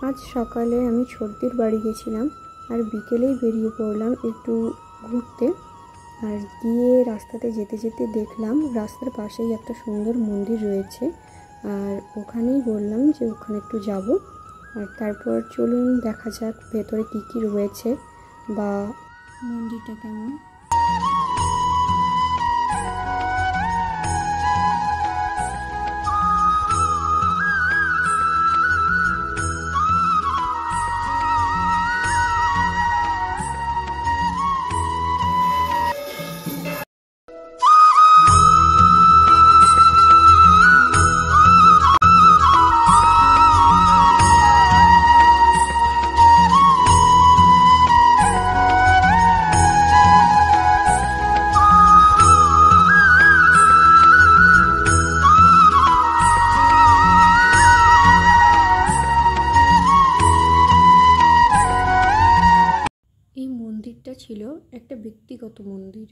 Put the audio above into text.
আজ সকালে আমি ছোটদের বাড়ি গেছিলাম আর বিকেলেই বেরিয়ে পড়লাম একটু ঘুরতে। আর গিয়ে রাস্তাতে যেতে যেতে দেখলাম রাস্তার পাশেই একটা সুন্দর মন্দির রয়েছে, আর ওখানেই বললাম যে ওখানে একটু যাব। আর তারপর চলুন দেখা যাক ভেতরে কী কী রয়েছে বা মন্দিরটা কেমন। এই মন্দিরটা ছিল একটা ব্যক্তিগত মন্দির।